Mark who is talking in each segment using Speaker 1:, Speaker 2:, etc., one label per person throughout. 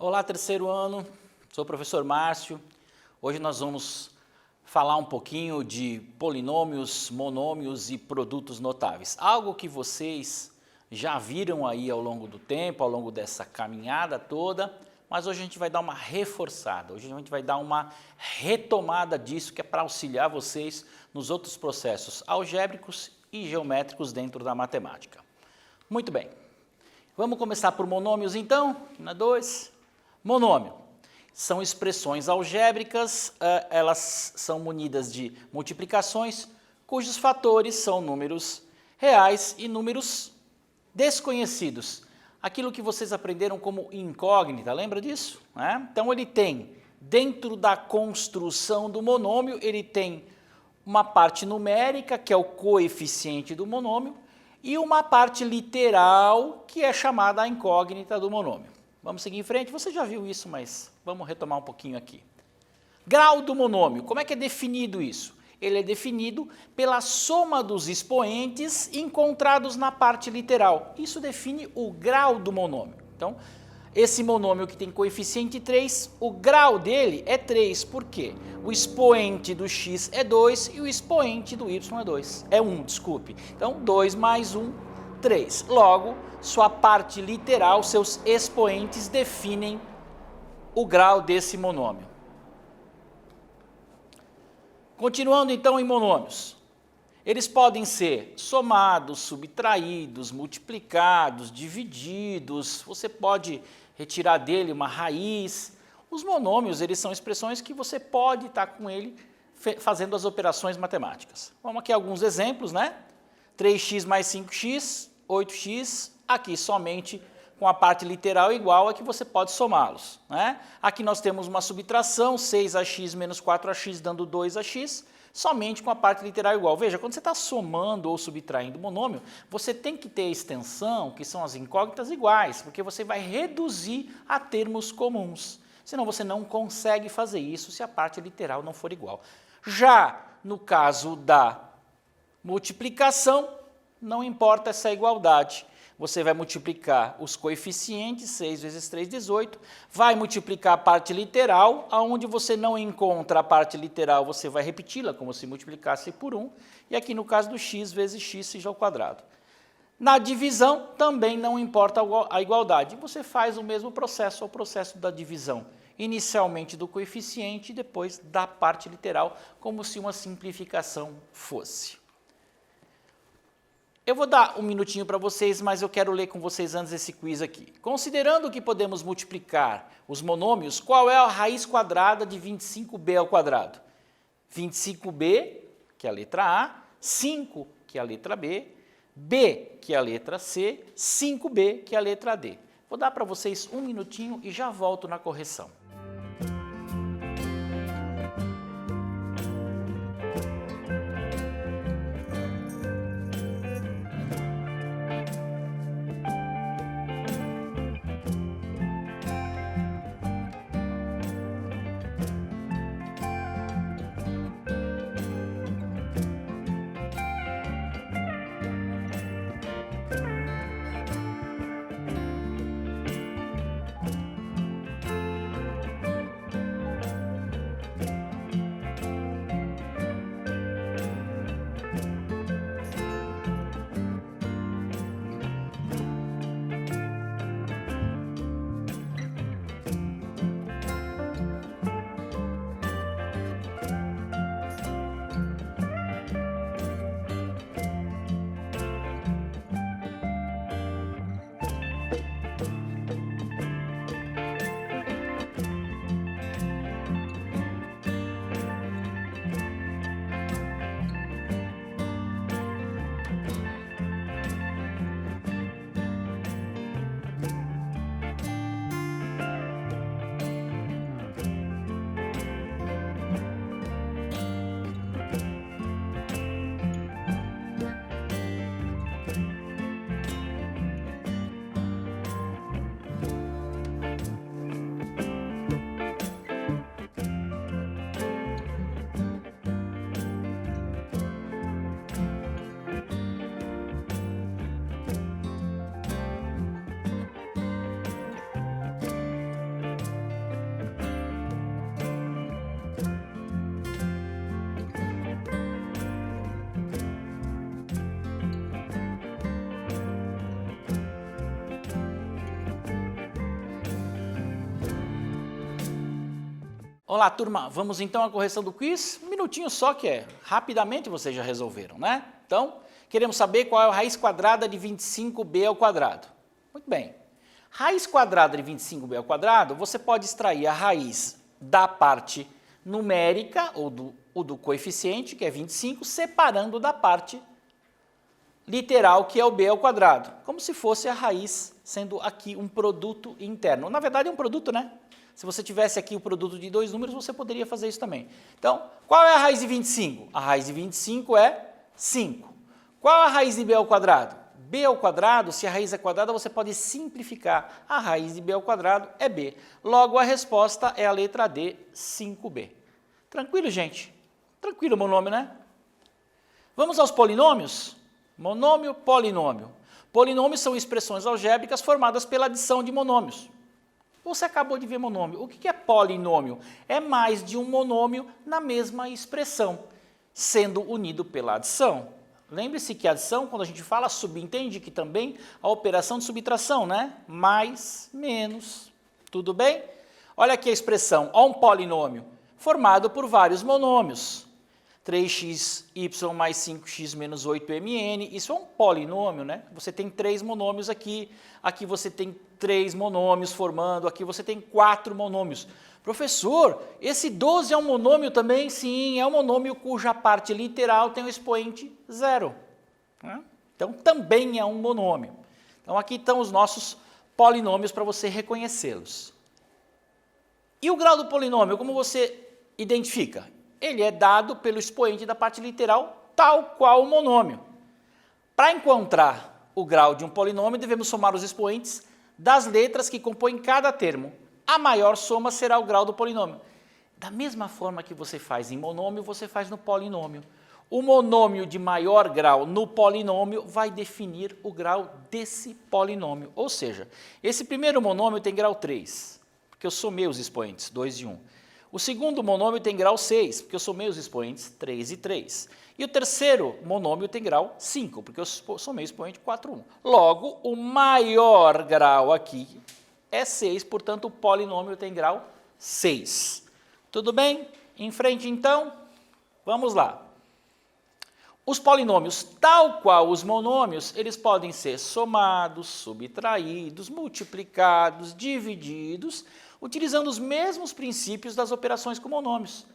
Speaker 1: Olá, terceiro ano, sou o professor Márcio. Hoje nós vamos falar um pouquinho de polinômios, monômios e produtos notáveis. Algo que vocês já viram aí ao longo do tempo, ao longo dessa caminhada toda, mas hoje a gente vai dar uma reforçada, hoje a gente vai dar uma retomada disso, que é para auxiliar vocês nos outros processos algébricos e geométricos dentro da matemática. Muito bem, vamos começar por monômios então, na 2. Monômio são expressões algébricas, elas são munidas de multiplicações, cujos fatores são números reais e números desconhecidos. Aquilo que vocês aprenderam como incógnita, lembra disso? Então ele tem, dentro da construção do monômio, ele tem uma parte numérica, que é o coeficiente do monômio, e uma parte literal, que é chamada a incógnita do monômio. Vamos seguir em frente, você já viu isso, mas vamos retomar um pouquinho aqui. Grau do monômio, como é que é definido isso? Ele é definido pela soma dos expoentes encontrados na parte literal. Isso define o grau do monômio. Então, esse monômio que tem coeficiente 3, o grau dele é 3, por quê? O expoente do x é 2 e o expoente do y é 2. É 1, desculpe. Então, 2 mais 1, 3. Logo, sua parte literal, seus expoentes definem o grau desse monômio. Continuando então em monômios. Eles podem ser somados, subtraídos, multiplicados, divididos, você pode retirar dele uma raiz. Os monômios, eles são expressões que você pode estar com ele fazendo as operações matemáticas. Vamos aqui alguns exemplos, né? 3x mais 5x, 8x, aqui somente com a parte literal igual é que você pode somá-los, né? Aqui nós temos uma subtração, 6ax menos 4ax dando 2ax, somente com a parte literal igual. Veja, quando você está somando ou subtraindo monômio, você tem que ter a extensão, que são as incógnitas iguais, porque você vai reduzir a termos comuns. Senão você não consegue fazer isso se a parte literal não for igual. Já no caso da multiplicação, não importa essa igualdade. Você vai multiplicar os coeficientes, 6 vezes 3, 18, vai multiplicar a parte literal, aonde você não encontra a parte literal, você vai repeti-la como se multiplicasse por 1, e aqui no caso do x vezes x seja ao quadrado. Na divisão, também não importa a igualdade, você faz o mesmo processo, o processo da divisão, inicialmente do coeficiente e depois da parte literal, como se uma simplificação fosse. Eu vou dar um minutinho para vocês, mas eu quero ler com vocês antes esse quiz aqui. Considerando que podemos multiplicar os monômios, qual é a raiz quadrada de 25b ao quadrado? 25b, que é a letra A, 5, que é a letra B, B, que é a letra C, 5b, que é a letra D. Vou dar para vocês um minutinho e já volto na correção. Olá, turma, vamos então à correção do quiz? Um minutinho só que é, rapidamente vocês já resolveram, né? Então, queremos saber qual é a raiz quadrada de 25b ao quadrado. Muito bem. Raiz quadrada de 25b ao quadrado, você pode extrair a raiz da parte numérica, ou do coeficiente, que é 25, separando da parte literal, que é o b ao quadrado, como se fosse a raiz, sendo aqui um produto interno. Na verdade é um produto, né? Se você tivesse aqui o produto de dois números, você poderia fazer isso também. Então, qual é a raiz de 25? A raiz de 25 é 5. Qual é a raiz de b ao quadrado? B ao quadrado, se a raiz é quadrada, você pode simplificar. A raiz de b ao quadrado é b. Logo, a resposta é a letra D, 5b. Tranquilo, gente? Tranquilo, monômio, né? Vamos aos polinômios? Monômio, polinômio. Polinômios são expressões algébricas formadas pela adição de monômios. Você acabou de ver monômio. O que é polinômio? É mais de um monômio na mesma expressão, sendo unido pela adição. Lembre-se que a adição, quando a gente fala, subentende que também a operação de subtração, né? Mais, menos, tudo bem? Olha aqui a expressão, ó, um polinômio formado por vários monômios. 3xy mais 5x menos 8mn, isso é um polinômio, né? Você tem 3 monômios aqui, aqui você tem 3 monômios formando, aqui você tem 4 monômios. Professor, esse 12 é um monômio também? Sim, é um monômio cuja parte literal tem o expoente 0. Né? Então, também é um monômio. Então, aqui estão os nossos polinômios para você reconhecê-los. E o grau do polinômio, como você identifica? Ele é dado pelo expoente da parte literal, tal qual o monômio. Para encontrar o grau de um polinômio, devemos somar os expoentes das letras que compõem cada termo. A maior soma será o grau do polinômio. Da mesma forma que você faz em monômio, você faz no polinômio. O monômio de maior grau no polinômio vai definir o grau desse polinômio. Ou seja, esse primeiro monômio tem grau 3, porque eu somei os expoentes, 2 e 1. O segundo monômio tem grau 6, porque eu somei os expoentes 3 e 3. E o terceiro monômio tem grau 5, porque eu somei o expoente 4 e 1. Logo, o maior grau aqui é 6, portanto, o polinômio tem grau 6. Tudo bem? Em frente, então, vamos lá. Os polinômios, tal qual os monômios, eles podem ser somados, subtraídos, multiplicados, divididos, utilizando os mesmos princípios das operações com monômios.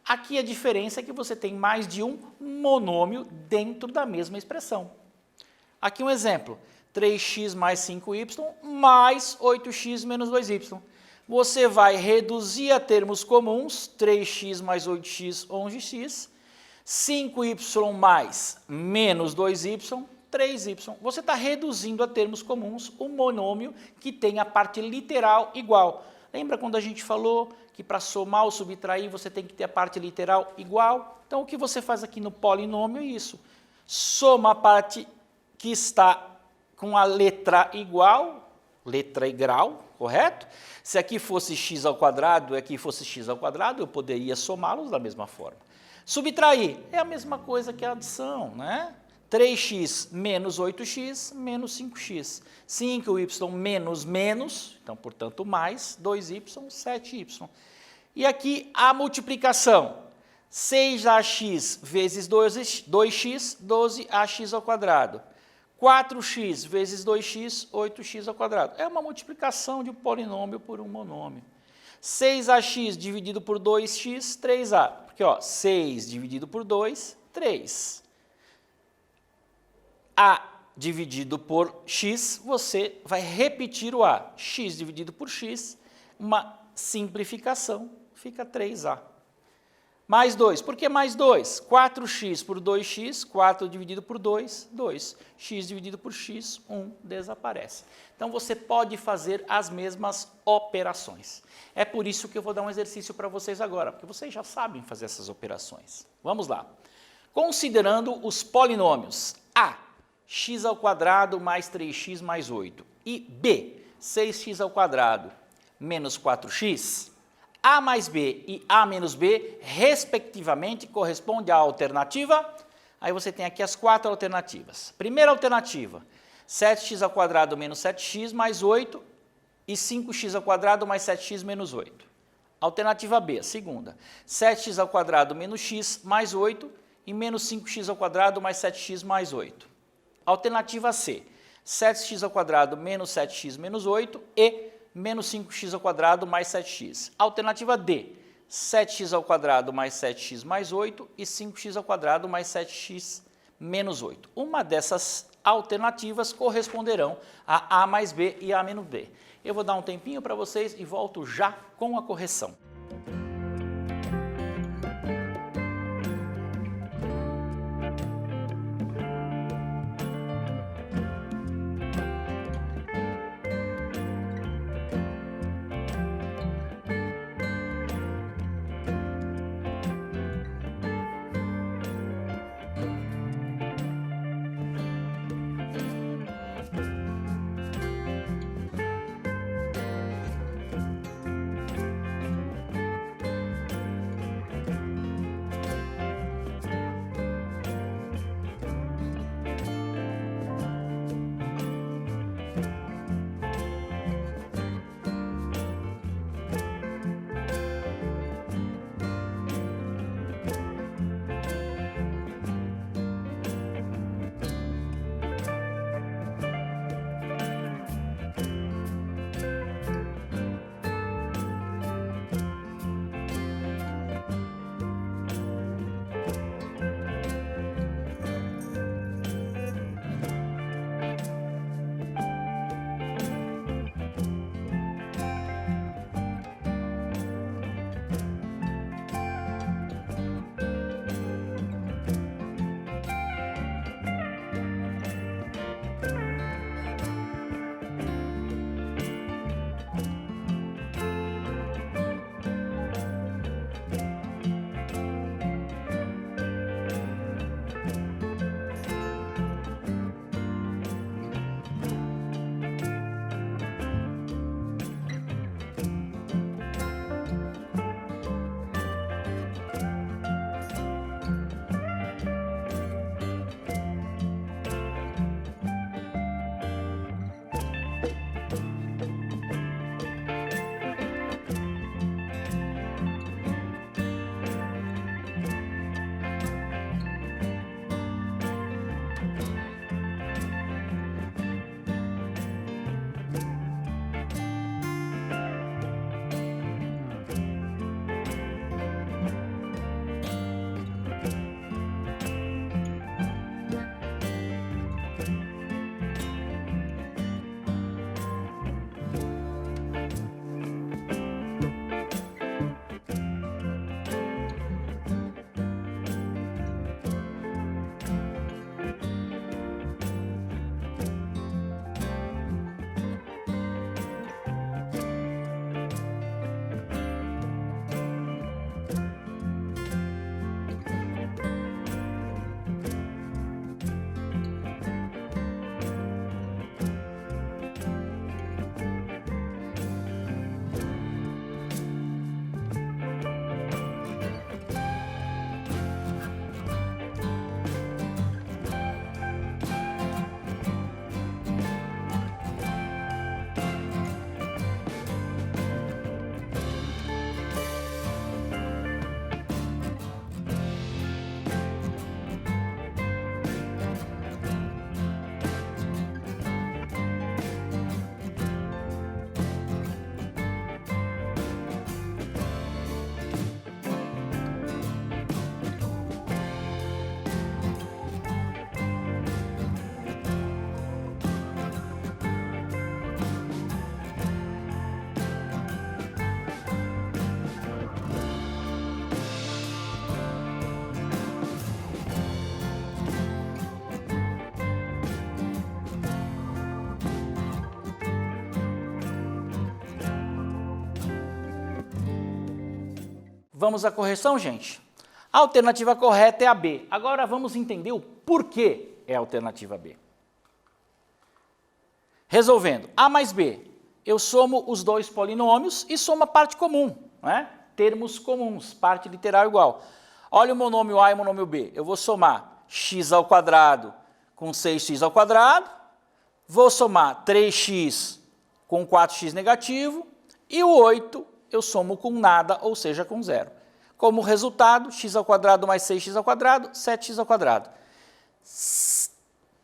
Speaker 1: Aqui a diferença é que você tem mais de um monômio dentro da mesma expressão. Aqui um exemplo, 3x mais 5y mais 8x menos 2y. Você vai reduzir a termos comuns, 3x mais 8x, 11x, 5y mais menos 2y, 3y. Você está reduzindo a termos comuns um monômio que tem a parte literal igual. Lembra quando a gente falou que para somar ou subtrair você tem que ter a parte literal igual? Então, o que você faz aqui no polinômio é isso. Soma a parte que está com a letra igual, letra e grau, correto? Se aqui fosse x ao quadrado e aqui fosse x ao quadrado, eu poderia somá-los da mesma forma. Subtrair é a mesma coisa que a adição, né? 3x menos 8x menos 5x. 5y menos menos, então, portanto, mais 2y, 7y. E aqui a multiplicação. 6ax vezes 2x, 12ax ao quadrado. 4x vezes 2x, 8x ao quadrado. É uma multiplicação de um polinômio por um monômio. 6ax dividido por 2x, 3a. Porque, ó, 6 dividido por 2, 3. A dividido por x, você vai repetir o a. X dividido por x, uma simplificação, fica 3a. Mais 2. Por que mais 2? 4x por 2x, 4 dividido por 2, 2. X dividido por x, 1 desaparece. Então, você pode fazer as mesmas operações. É por isso que eu vou dar um exercício para vocês agora, porque vocês já sabem fazer essas operações. Vamos lá. Considerando os polinômios a, x ao quadrado mais 3x mais 8, e b, 6x ao quadrado menos 4x, a mais b e a menos b, respectivamente, corresponde à alternativa. Aí você tem aqui as 4 alternativas. Primeira alternativa, 7x ao quadrado menos 7x mais 8 e 5x ao quadrado mais 7x menos 8. Alternativa B, a segunda. 7x ao quadrado menos x mais 8 e menos 5x ao quadrado mais 7x mais 8. Alternativa C, 7x ao quadrado menos 7x menos 8 e menos 5x ao quadrado mais 7x. Alternativa D, 7x ao quadrado mais 7x mais 8 e 5x ao quadrado mais 7x menos 8. Uma dessas alternativas corresponderão a A mais B e A menos B. Eu vou dar um tempinho para vocês e volto já com a correção. Vamos à correção, gente? A alternativa correta é a B. Agora vamos entender o porquê é a alternativa B. Resolvendo, A mais B, eu somo os dois polinômios e somo a parte comum, né? Termos comuns, parte literal igual. Olha o monômio A e o monômio B, eu vou somar x ao quadrado com 6x ao quadrado, vou somar 3x com 4x negativo, e o 8 eu somo com nada, ou seja, com zero. Como resultado, x² mais 6x², 7x².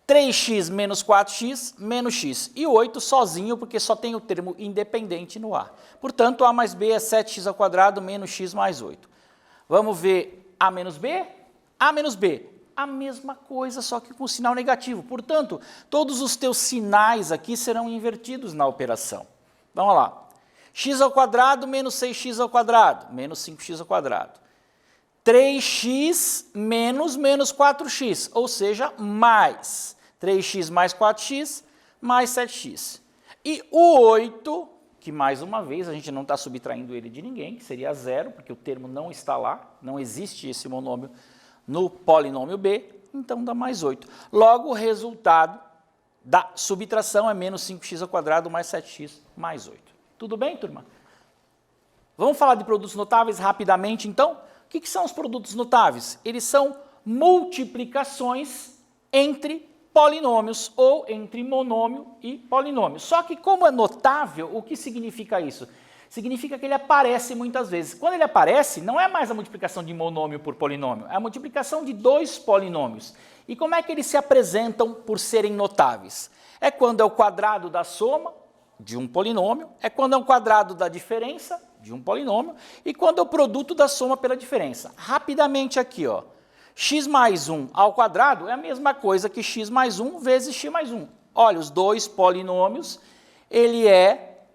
Speaker 1: 3x menos 4x menos x. E 8 sozinho, porque só tem o termo independente no A. Portanto, A mais B é 7x² menos x mais 8. Vamos ver A menos B? A menos B. A mesma coisa, só que com sinal negativo. Portanto, todos os teus sinais aqui serão invertidos na operação. Vamos lá. x² menos 6x², menos 5x². 3x menos 4x, ou seja, mais 3x mais 4x mais 7x. E o 8, que mais uma vez a gente não está subtraindo ele de ninguém, que seria zero, porque o termo não está lá, não existe esse monômio no polinômio B, então dá mais 8. Logo, o resultado da subtração é menos 5x² mais 7x mais 8. Tudo bem, turma? Vamos falar de produtos notáveis rapidamente, então? O que são os produtos notáveis? Eles são multiplicações entre polinômios ou entre monômio e polinômio. Só que como é notável, o que significa isso? Significa que ele aparece muitas vezes. Quando ele aparece, não é mais a multiplicação de monômio por polinômio, é a multiplicação de dois polinômios. E como é que eles se apresentam por serem notáveis? É quando é o quadrado da soma de um polinômio, é quando é o quadrado da diferença de um polinômio e quando é o produto da soma pela diferença. Rapidamente aqui, ó, x mais 1 ao quadrado é a mesma coisa que x mais 1 vezes x mais 1. Olha, os dois polinômios, ele é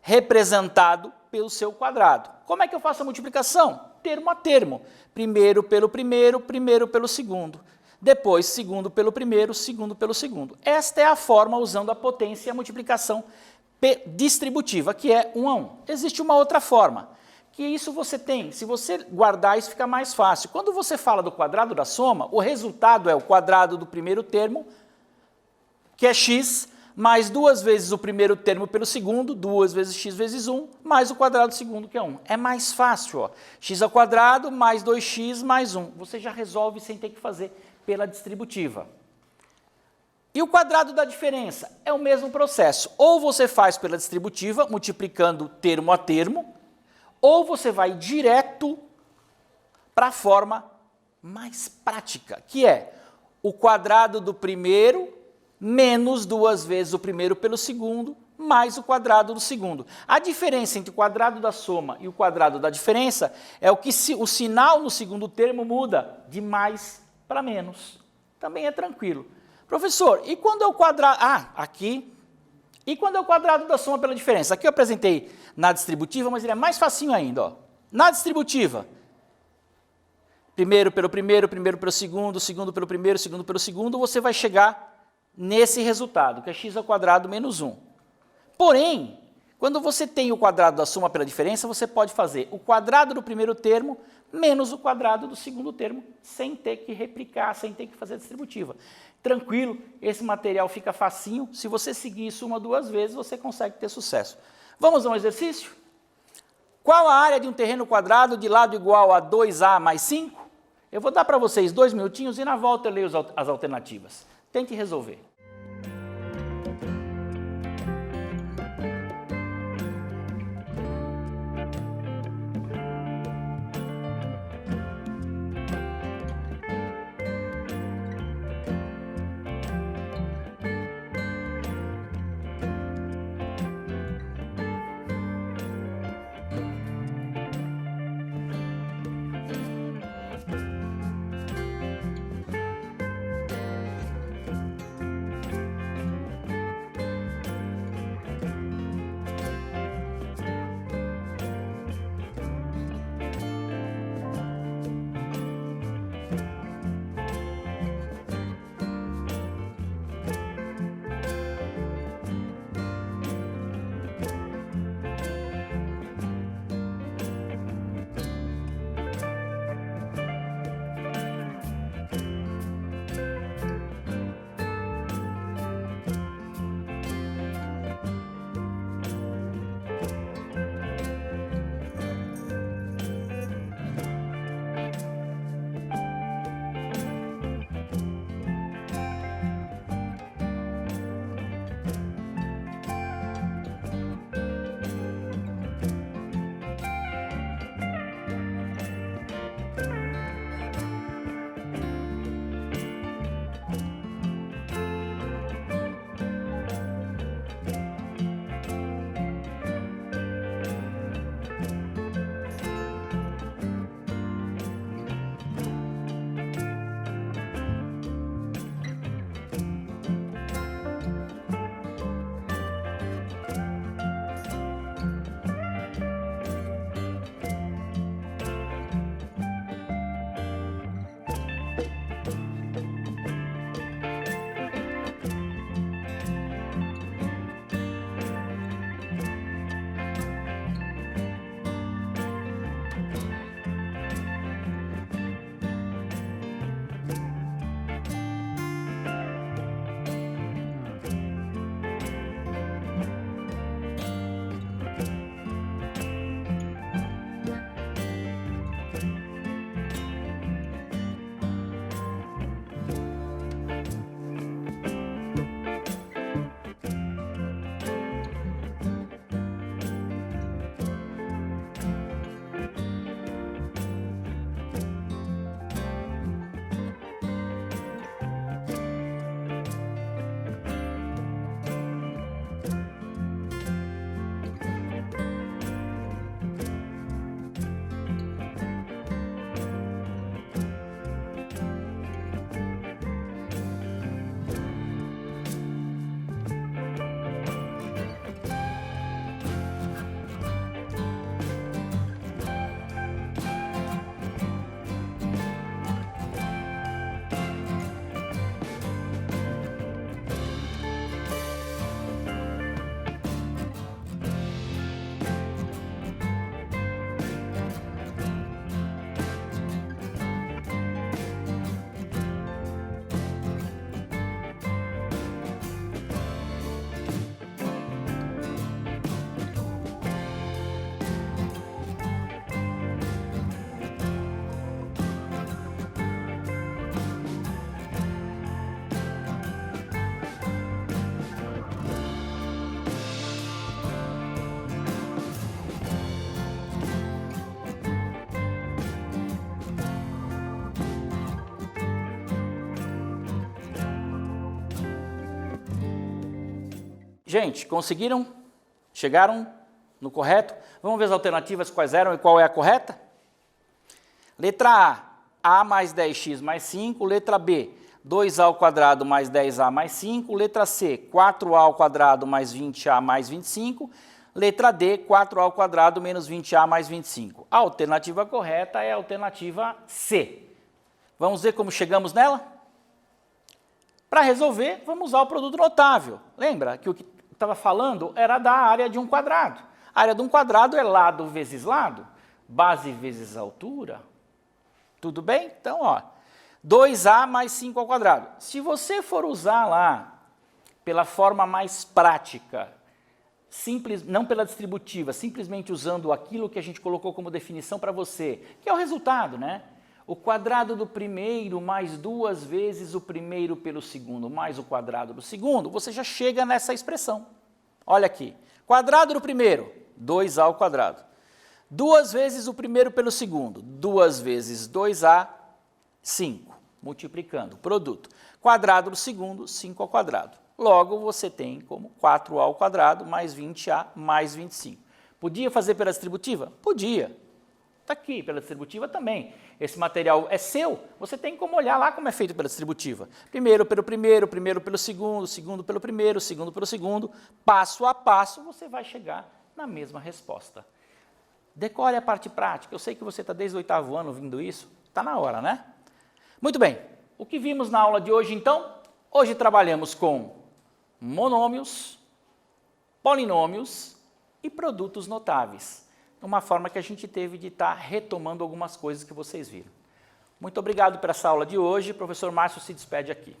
Speaker 1: representado pelo seu quadrado. Como é que eu faço a multiplicação? Termo a termo. Primeiro pelo primeiro, primeiro pelo segundo. Depois, segundo pelo primeiro, segundo pelo segundo. Esta é a forma usando a potência e a multiplicação distributiva, que é 1 a 1. Existe uma outra forma, que isso você tem, se você guardar, isso fica mais fácil. Quando você fala do quadrado da soma, o resultado é o quadrado do primeiro termo, que é x, mais 2 vezes o primeiro termo pelo segundo, 2 vezes x vezes 1, mais o quadrado do segundo, que é 1. É mais fácil, ó. x² mais 2x mais 1. Você já resolve sem ter que fazer pela distributiva. E o quadrado da diferença? É o mesmo processo. Ou você faz pela distributiva, multiplicando termo a termo, ou você vai direto para a forma mais prática, que é o quadrado do primeiro menos 2 vezes o primeiro pelo segundo, mais o quadrado do segundo. A diferença entre o quadrado da soma e o quadrado da diferença é o que o sinal no segundo termo muda de mais para menos. Também é tranquilo. Professor, e quando é o quadrado... aqui. E quando é o quadrado da soma pela diferença? Aqui eu apresentei na distributiva, mas ele é mais facinho ainda, ó. Na distributiva, primeiro pelo primeiro, primeiro pelo segundo, segundo pelo primeiro, segundo pelo segundo, você vai chegar nesse resultado, que é x² menos 1. Porém, quando você tem o quadrado da soma pela diferença, você pode fazer o quadrado do primeiro termo menos o quadrado do segundo termo, sem ter que replicar, sem ter que fazer a distributiva. Tranquilo, esse material fica facinho. Se você seguir isso 1 ou 2 vezes, você consegue ter sucesso. Vamos a um exercício? Qual a área de um terreno quadrado de lado igual a 2a mais 5? Eu vou dar para vocês 2 minutinhos e na volta eu leio as alternativas. Tente resolver. Gente, conseguiram? Chegaram no correto? Vamos ver as alternativas quais eram e qual é a correta? Letra A mais 10x mais 5. Letra B, 2a ao quadrado mais 10a mais 5. Letra C, 4a ao quadrado mais 20a mais 25. Letra D, 4a ao quadrado menos 20a mais 25. A alternativa correta é a alternativa C. Vamos ver como chegamos nela? Para resolver, vamos usar o produto notável. Lembra que o que estava falando era da área de um quadrado. A área de um quadrado é lado vezes lado, base vezes altura. Tudo bem? Então, ó, 2a mais 5 ao quadrado. Se você for usar lá, pela forma mais prática, simples, não pela distributiva, simplesmente usando aquilo que a gente colocou como definição para você, que é o resultado, né? O quadrado do primeiro mais 2 vezes o primeiro pelo segundo mais o quadrado do segundo, você já chega nessa expressão. Olha aqui, quadrado do primeiro, 2a ao quadrado. 2 vezes o primeiro pelo segundo, 2 vezes 2a, 5, multiplicando, produto. Quadrado do segundo, 5 ao quadrado. Logo, você tem como 4a ao quadrado mais 20a mais 25. Podia fazer pela distributiva? Podia. Está aqui, pela distributiva também. Esse material é seu, você tem como olhar lá como é feito pela distributiva. Primeiro pelo primeiro, primeiro pelo segundo, segundo pelo primeiro, segundo pelo segundo. Passo a passo, você vai chegar na mesma resposta. Decore a parte prática. Eu sei que você está desde o 8º ano ouvindo isso. Está na hora, né? Muito bem. O que vimos na aula de hoje, então? Hoje trabalhamos com monômios, polinômios e produtos notáveis. Uma forma que a gente teve de estar retomando algumas coisas que vocês viram. Muito obrigado por essa aula de hoje. O professor Márcio se despede aqui.